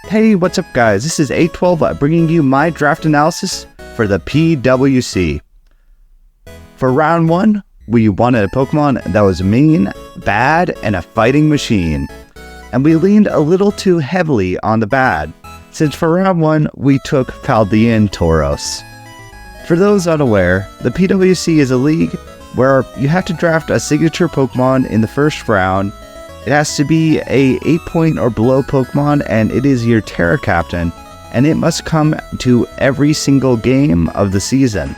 Hey, what's up guys? This is 812 bringing you my draft analysis for the PWC. For round 1, we wanted a Pokemon that was mean, bad, and a fighting machine. And we leaned a little too heavily on the bad, since for round 1, we took Paldean Tauros. For those unaware, the PWC is a league where you have to draft a signature Pokemon in the first round. It has to be a 8-point or below Pokemon, and it is your Terra Captain, and it must come to every single game of the season.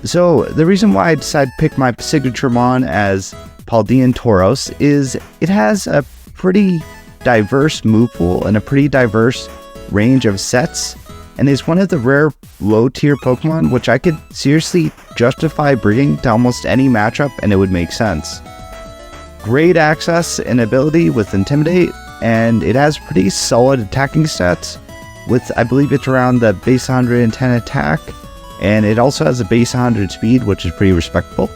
So the reason why I decided to pick my signature Mon as Paldean Tauros is it has a pretty diverse move pool and a pretty diverse range of sets, and is one of the rare low-tier Pokemon which I could seriously justify bringing to almost any matchup and it would make sense. Great access and ability with Intimidate, and it has pretty solid attacking stats with, I believe it's around the base 110 attack, and it also has a base 100 speed, which is pretty respectable.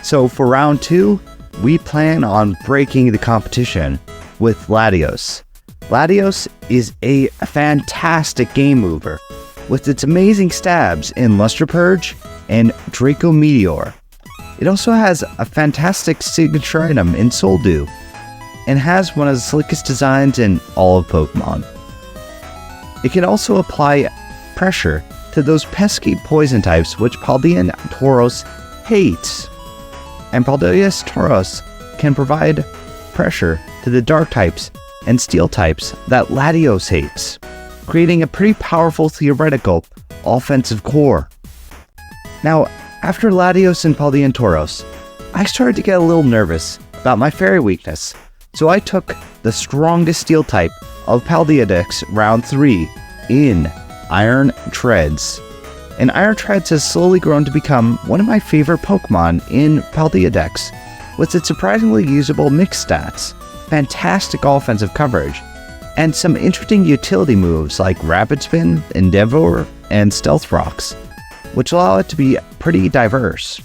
So for round 2, we plan on breaking the competition with Latios. Latios is a fantastic game mover with its amazing stabs in Luster Purge and Draco Meteor. It also has a fantastic signature item in Soul Dew, and has one of the slickest designs in all of Pokemon. It can also apply pressure to those pesky poison types which Paldean Tauros hates, and Paldean Tauros can provide pressure to the dark types and steel types that Latios hates, creating a pretty powerful theoretical offensive core. Now, after Latios and Paldean Tauros, I started to get a little nervous about my fairy weakness, so I took the strongest steel type of Paldeadex round 3 in Iron Treads. And Iron Treads has slowly grown to become one of my favorite Pokemon in Paldeadex, with its surprisingly usable mix stats, fantastic offensive coverage, and some interesting utility moves like Rapid Spin, Endeavor, and Stealth Rocks, which allow it to be pretty diverse.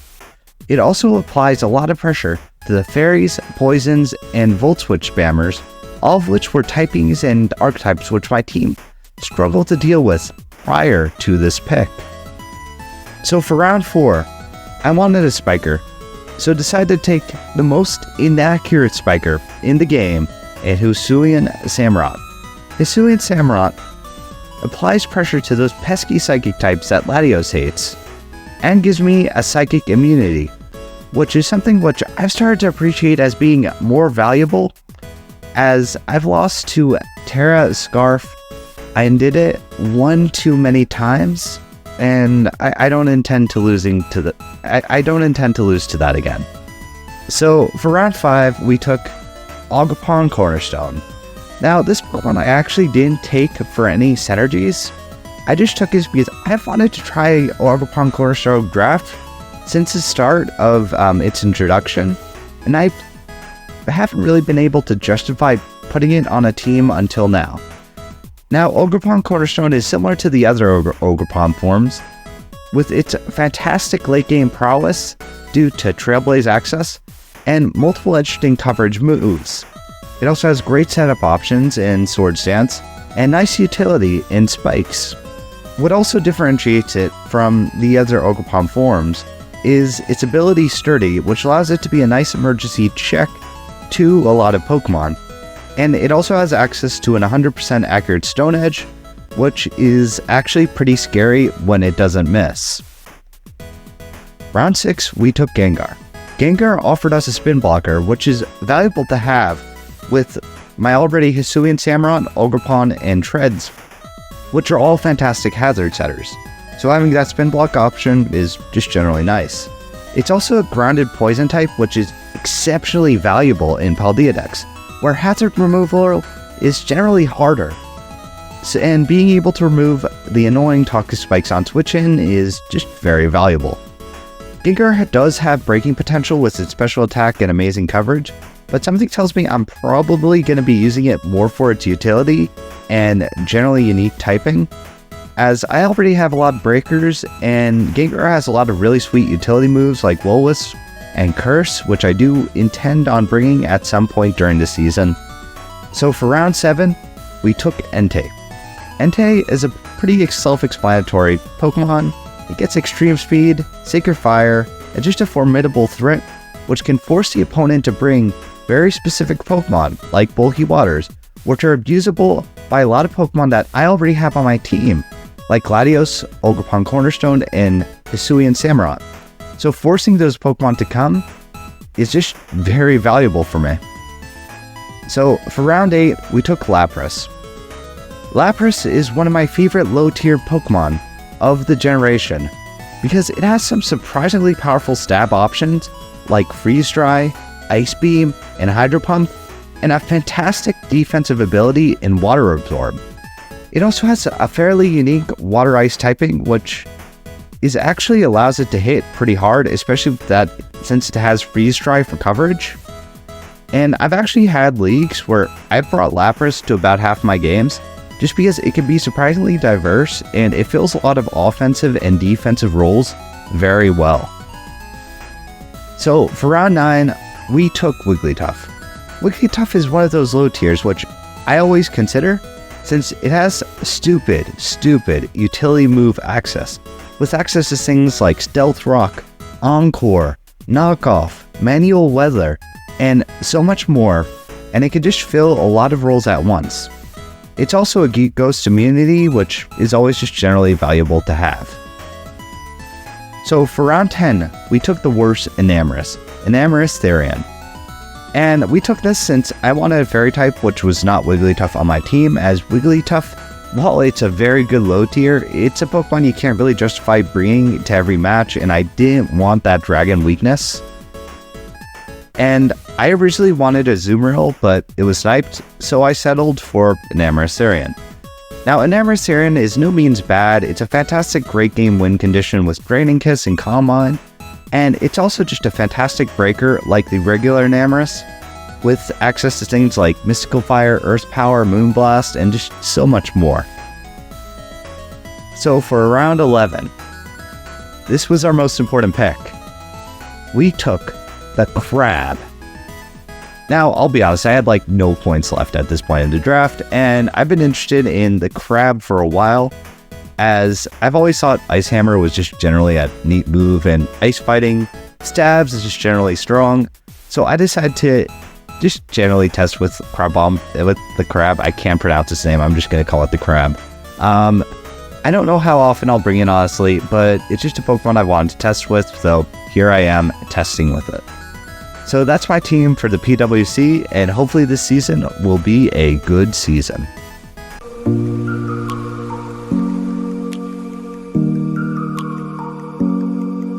It also applies a lot of pressure to the fairies, poisons, and Volt Switch spammers, all of which were typings and archetypes which my team struggled to deal with prior to this pick. So for round 4, I wanted a Spiker, so decided to take the most inaccurate Spiker in the game, a Hisuian Samurott. Hisuian Samurott applies pressure to those pesky psychic types that Latios hates, and gives me a psychic immunity, which is something which I've started to appreciate as being more valuable, as I've lost to Terra Scarf. I did it one too many times, and I don't intend to lose to that again. So for round 5, we took Ogerpon Cornerstone. Now, this Pokemon I actually didn't take for any synergies. I just took it because I've wanted to try Ogerpon Cornerstone draft since the start of its introduction, and I haven't really been able to justify putting it on a team until now. Now, Ogerpon Cornerstone is similar to the other Ogerpon forms, with its fantastic late-game prowess due to Trailblaze access and multiple interesting coverage moves. It also has great setup options in Swords Dance and nice utility in Spikes. What also differentiates it from the other Ogerpon forms is its ability Sturdy, which allows it to be a nice emergency check to a lot of Pokemon. And it also has access to an 100% accurate Stone Edge, which is actually pretty scary when it doesn't miss. Round 6, we took Gengar. Gengar offered us a spin blocker, which is valuable to have with my already Hisuian Samurott, Ogerpon, and Treads, which are all fantastic hazard setters. So having that spin block option is just generally nice. It's also a grounded poison type, which is exceptionally valuable in Paldeadex, where hazard removal is generally harder. So, and being able to remove the annoying toxic spikes on Switch-In is just very valuable. Gengar does have breaking potential with its special attack and amazing coverage, but something tells me I'm probably going to be using it more for its utility and generally unique typing, as I already have a lot of breakers, and Gengar has a lot of really sweet utility moves like Will-O-Wisp and Curse, which I do intend on bringing at some point during the season. So for round 7, we took Entei. Entei is a pretty self-explanatory Pokemon. It gets extreme speed, Sacred Fire, and just a formidable threat, which can force the opponent to bring very specific Pokemon, like Bulky Waters, which are abusable by a lot of Pokemon that I already have on my team, like Gladios, Ogerpon Cornerstone, and Hisuian Samurott. So forcing those Pokemon to come is just very valuable for me. So for round 8, we took Lapras. Lapras is one of my favorite low-tier Pokemon of the generation because it has some surprisingly powerful stab options like Freeze Dry, Ice Beam, and Hydro Pump, and a fantastic defensive ability in Water Absorb. It also has a fairly unique Water-Ice typing, which actually allows it to hit pretty hard, especially since it has Freeze Dry for coverage. And I've actually had leagues where I've brought Lapras to about half my games, just because it can be surprisingly diverse and it fills a lot of offensive and defensive roles very well. So for round 9, we took Wigglytuff. Wigglytuff is one of those low tiers, which I always consider, since it has stupid utility move access, with access to things like Stealth Rock, Encore, Knockoff, Manual Weather, and so much more, and it can just fill a lot of roles at once. It's also a Ghost immunity, which is always just generally valuable to have. So for round 10, we took the worst Enamorus Therian. And we took this since I wanted a fairy type which was not Wigglytuff on my team, as Wigglytuff, while it's a very good low tier, it's a Pokemon you can't really justify bringing to every match, and I didn't want that dragon weakness. And I originally wanted a Azumarill, but it was sniped, so I settled for Enamorus Therian. Now, Enamorus Therian is no means bad. It's a fantastic great game win condition with Draining Kiss and Calm Mind, and it's also just a fantastic breaker like the regular Enamorus, with access to things like Mystical Fire, Earth Power, Moonblast, and just so much more. So for round 11, this was our most important pick. We took the Crab. Now, I'll be honest, I had like no points left at this point in the draft, and I've been interested in the Crab for a while, as I've always thought Ice Hammer was just generally a neat move, and Ice Fighting Stabs is just generally strong, so I decided to just generally test with the Crab. I can't pronounce its name, I'm just going to call it the Crab. I don't know how often I'll bring it, honestly, but it's just a Pokemon I wanted to test with, so here I am testing with it. So that's my team for the PWC, and hopefully this season will be a good season.